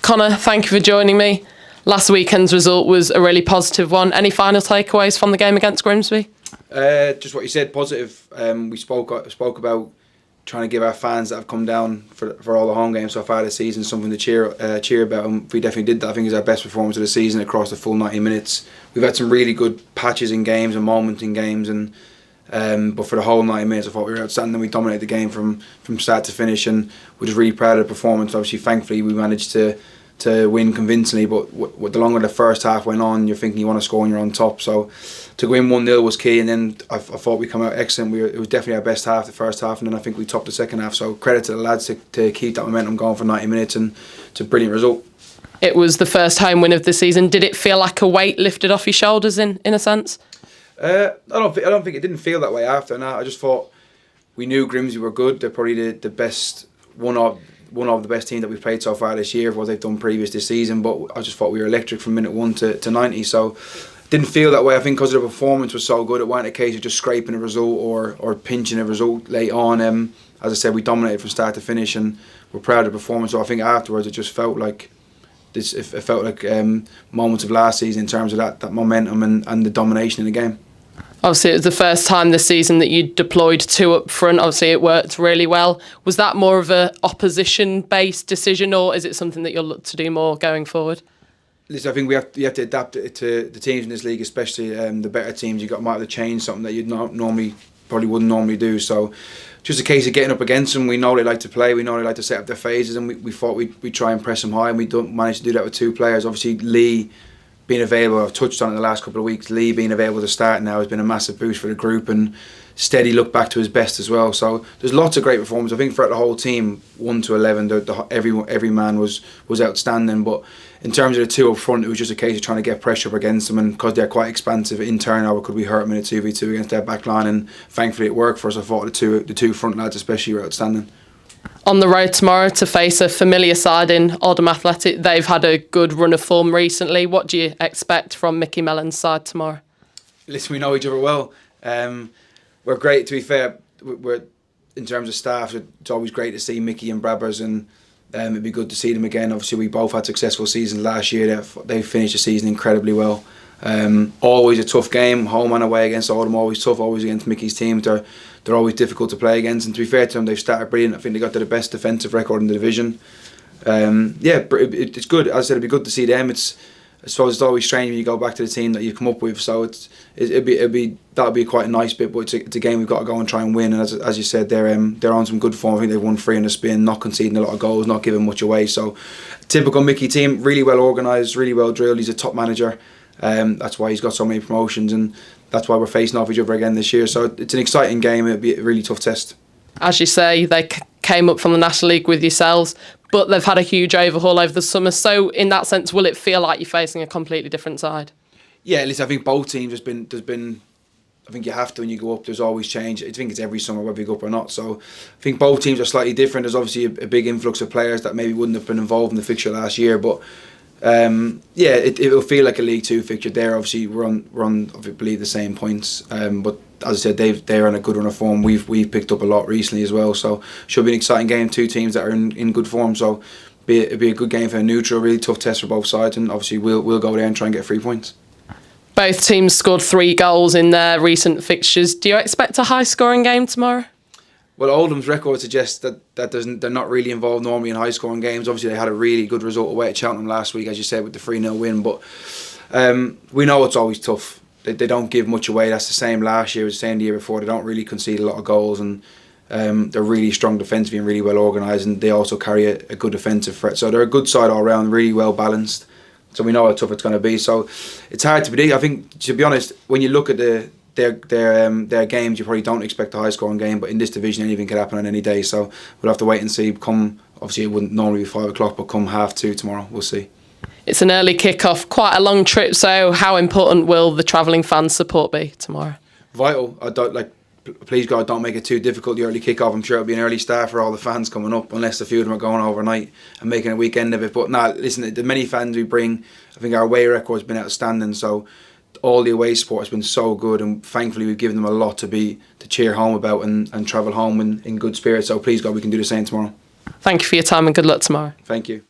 Connor, thank you for joining me. Last weekend's result was a really positive one. Any final takeaways from the game against Grimsby? Just what you said, positive. We spoke about trying to give our fans that have come down for all the home games so far this season something to cheer about, and we definitely did that. I think it's our best performance of the season across the full 90 minutes. We've had some really good patches in games and moments in games, and but for the whole 90 minutes I thought we were outstanding. We dominated the game from start to finish, and we're just really proud of the performance. Obviously, thankfully, we managed to win convincingly, but the longer the first half went on, you're thinking you want to score and you're on top. So to go in 1-0 was key, and then I thought we come out excellent. It was definitely our best half, the first half, and then I think we topped the second half. So credit to the lads to keep that momentum going for 90 minutes, and it's a brilliant result. It was the first home win of the season. Did it feel like a weight lifted off your shoulders in a sense? I don't think it didn't feel that way after. No, I just thought we knew Grimsby were good. They're probably the best one of the best teams that we've played so far this year, of what they've done previous this season. But I just thought we were electric from minute 1 to 90. So didn't feel that way. I think because the performance was so good, it wasn't a case of just scraping a result or pinching a result late on. As I said, we dominated from start to finish, and we're proud of the performance. So I think afterwards it just felt like this. It felt like moments of last season in terms of that momentum and the domination in the game. Obviously, it was the first time this season that you deployed two up front. Obviously, it worked really well. Was that more of a opposition-based decision, or is it something that you'll look to do more going forward? Listen, I think you have to adapt it to the teams in this league, especially the better teams. Might have to change something that you'd probably wouldn't normally do. So, just a case of getting up against them. We know they like to play. We know they like to set up their phases, and we thought we'd try and press them high, and we don't manage to do that with two players. Obviously, Lee being available, I've touched on it in the last couple of weeks. Lee being available to start now has been a massive boost for the group, and steady look back to his best as well. So there's lots of great performances. I think throughout the whole team, 1 to 11, every man was outstanding. But in terms of the two up front, it was just a case of trying to get pressure up against them, and because they're quite expansive in turnover, could we hurt them in a 2v2 against their back line? And thankfully it worked for us. I thought the two front lads especially were outstanding. On the road tomorrow to face a familiar side in Oldham Athletic, they've had a good run of form recently. What do you expect from Mickey Mellon's side tomorrow? Listen, we know each other well. We're great, to be fair. We're in terms of staff, it's always great to see Mickey and Brabbers, and it'd be good to see them again. Obviously, we both had successful seasons last year. They finished the season incredibly well. Always a tough game, home and away against Oldham. Always tough, always against Mickey's team. They're always difficult to play against. And to be fair to them, they've started brilliant. I think they got to the best defensive record in the division. It's good. As I said, it'd be good to see them. I suppose it's always strange when you go back to the team that you come up with. So that'd be quite a nice bit. But it's a game we've got to go and try and win. And as you said, they're on some good form. I think they've won 3 in the spin, not conceding a lot of goals, not giving much away. So typical Mickey team, really well organised, really well drilled. He's a top manager. That's why he's got so many promotions, and that's why we're facing off each other again this year. So it's an exciting game. It'll be a really tough test. As you say, they came up from the National League with yourselves, but they've had a huge overhaul over the summer. So in that sense, will it feel like you're facing a completely different side? Yeah, at least I think both teams there's been. I think you have to when you go up. There's always change. I think it's every summer whether you go up or not. So I think both teams are slightly different. There's obviously a big influx of players that maybe wouldn't have been involved in the fixture last year, but. It'll feel like a League Two fixture. There, obviously, we're on I believe the same points. But as I said, they're on a good run of form. We've picked up a lot recently as well. So should be an exciting game. Two teams that are in good form. So it'll be a good game for a neutral. Really tough test for both sides, and obviously we'll go there and try and get 3 points. Both teams scored 3 goals in their recent fixtures. Do you expect a high-scoring game tomorrow? Well, Oldham's record suggests that they're not really involved normally in high-scoring games. Obviously, they had a really good result away at Cheltenham last week, as you said, with the 3-0 win. But we know it's always tough. They don't give much away. That's the same last year, it was the same the year before. They don't really concede a lot of goals, and they're really strong defensively and really well organised, and they also carry a good defensive threat. So they're a good side all round, really well balanced. So we know how tough it's going to be. So it's hard to predict. I think, to be honest, when you look at their games, you probably don't expect a high scoring game, but in this division anything can happen on any day, so we'll have to wait and see. Obviously it wouldn't normally be 5 o'clock, but come 2:30 tomorrow, we'll see. It's an early kick-off, quite a long trip, so how important will the travelling fans' support be tomorrow? Vital. Please God, don't make it too difficult, the early kick-off. I'm sure it'll be an early start for all the fans coming up, unless a few of them are going overnight and making a weekend of it. But listen, the many fans we bring, I think our away record's been outstanding, so all the away support has been so good, and thankfully we've given them a lot to cheer home about and travel home in good spirits. So please God, we can do the same tomorrow. Thank you for your time and good luck tomorrow. Thank you.